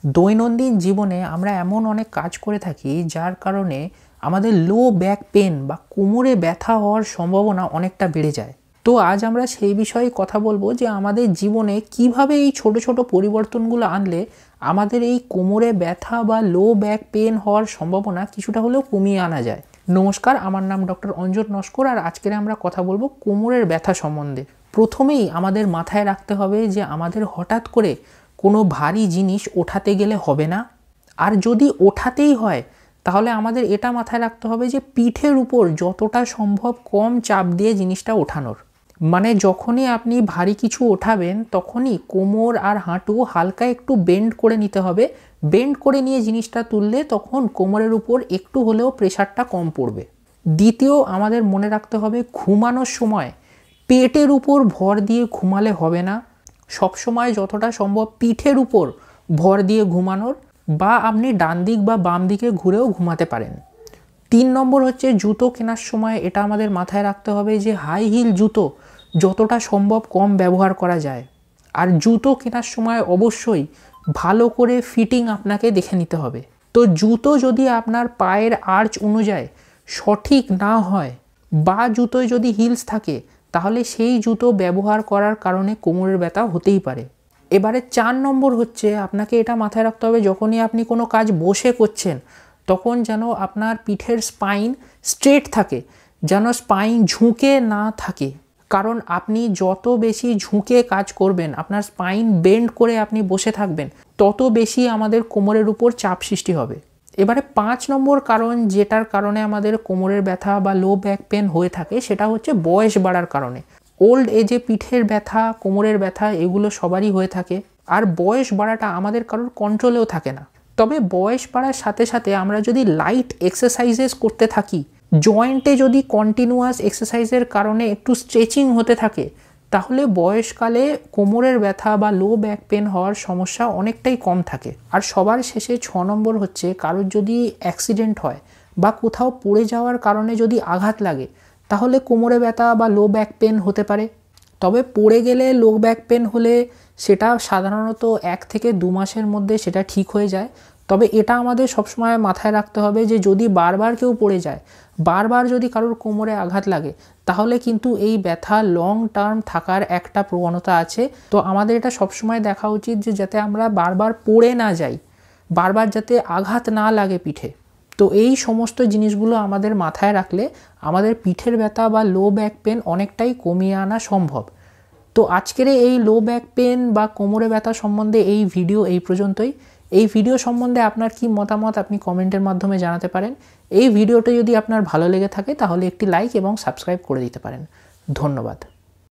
দৈনন্দিন জীবনে আমরা এমন অনেক কাজ করে থাকি যার কারণে আমাদের লো ব্যাক পেন বা কোমরে ব্যথা হওয়ার সম্ভাবনা অনেকটা বেড়ে যায়। তো আজ আমরা সেই বিষয়ে কথা বলবো যে আমাদের জীবনে কিভাবে এই ছোট ছোট পরিবর্তনগুলো আনলে আমাদের এই কোমরে ব্যথা বা লো ব্যাক পেন হওয়ার সম্ভাবনা কিছুটা হলেও কমিয়ে আনা যায়। নমস্কার, আমার নাম ডক্টর অঞ্জন নস্কর, আর আজকে আমরা কথা বলবো কোমরের ব্যথা সম্বন্ধে। প্রথমেই আমাদের মাথায় রাখতে হবে যে আমাদের হঠাৎ করে কোনো ভারী জিনিস ওঠাতে গেলে হবে না, আর যদি ওঠাতেই হয় তাহলে আমাদের এটা মাথায় রাখতে হবে যে পিঠের উপর যতটা সম্ভব কম চাপ দিয়ে জিনিসটা ওঠানোর। মানে যখনই আপনি ভারী কিছু ওঠাবেন তখনই কোমর আর হাঁটু হালকা একটু বেন্ড করে নিতে হবে। বেন্ড করে নিয়ে জিনিসটা তুললে তখন কোমরের উপর একটু হলেও প্রেশারটা কম পড়বে। দ্বিতীয়, আমাদের মনে রাখতে হবে ঘুমানোর সময় পেটের উপর ভর দিয়ে ঘুমালে হবে না। সবসময় যতটা সম্ভব পিঠের উপর ভর দিয়ে ঘুমানোর, বা আপনি ডান দিক বা বাম দিকে ঘুরেও ঘুমাতে পারেন। 3 নম্বর হচ্ছে জুতো কেনার সময় এটা আমাদের মাথায় রাখতে হবে যে হাই হিল জুতো যতটা সম্ভব কম ব্যবহার করা যায়। আর জুতো কেনার সময় অবশ্যই ভালো করে ফিটিং আপনাকে দেখে নিতে হবে। তো জুতো যদি আপনার পায়ের আর্চ অনুযায়ী সঠিক না হয় বা জুতোয় যদি হিলস থাকে তাহলে সেই জুতো ব্যবহার করার কারণে কোমরের ব্যথা হতেই পারে। এবারে 4 নম্বর হচ্ছে আপনাকে এটা মাথায় রাখতে হবে যখনই আপনি কোনো কাজ বসে করছেন তখন যেন আপনার পিঠের স্পাইন স্ট্রেট থাকে, যেন স্পাইন ঝুঁকে না থাকে। কারণ আপনি যত বেশি ঝুঁকে কাজ করবেন, আপনার স্পাইন বেন্ড করে আপনি বসে থাকবেন, তত বেশি আমাদের কোমরের উপর চাপ সৃষ্টি হবে। এবারে 5 নম্বর কারণ যেটার কারণে আমাদের কোমরের ব্যথা বা লো ব্যাক পেন হয়ে থাকে সেটা হচ্ছে বয়স বাড়ার কারণে। ওল্ড এজে পিঠের ব্যথা, কোমরের ব্যথা এগুলো সবারই হয়ে থাকে, আর বয়স বাড়াটা আমাদের কারোর কন্ট্রোলেও থাকে না। তবে বয়স বাড়ার সাথে সাথে আমরা যদি লাইট এক্সারসাইজেস করতে থাকি, জয়েন্টে যদি কন্টিনিউয়াস এক্সারসাইজের কারণে একটু স্ট্রেচিং হতে থাকে, তাহলে বয়সকালে কোমরের ব্যথা বা লো ব্যাক পেন হওয়ার সমস্যা অনেকটাই কম থাকে। আর সবার শেষে 6 নম্বর হচ্ছে কারোর যদি অ্যাক্সিডেন্ট হয় বা কোথাও পড়ে যাওয়ার কারণে যদি আঘাত লাগে তাহলে কোমরে ব্যথা বা লো ব্যাক পেন হতে পারে। তবে পড়ে গেলে লো ব্যাক পেন হলে সেটা সাধারণত 1 থেকে 2 মাসের মধ্যে সেটা ঠিক হয়ে যায়। তবে এটা আমাদের সবসময় মাথায় রাখতে হবে যে যদি বারবার কেউ পড়ে যায়, বারবার যদি কারোর কোমরে আঘাত লাগে, তাহলে কিন্তু এই ব্যথা লং টার্ম থাকার একটা প্রবণতা আছে। তো আমাদের এটা সবসময় দেখা উচিত যে যাতে আমরা বারবার পড়ে না যাই, বারবার যাতে আঘাত না লাগে পিঠে। তো এই সমস্ত জিনিসগুলো আমাদের মাথায় রাখলে আমাদের পিঠের ব্যথা বা লো ব্যাক পেন অনেকটাই কমিয়ে আনা সম্ভব। তো আজকের এই লো ব্যাক পেন বা কোমরে ব্যথা সম্বন্ধে এই ভিডিও এই পর্যন্তই। এই ভিডিও সম্বন্ধে আপনার কি মতামত আপনি কমেন্টের মাধ্যমে জানাতে পারেন। এই ভিডিওটা যদি আপনার ভালো লেগে থাকে তাহলে একটি লাইক এবং সাবস্ক্রাইব করে দিতে পারেন। ধন্যবাদ।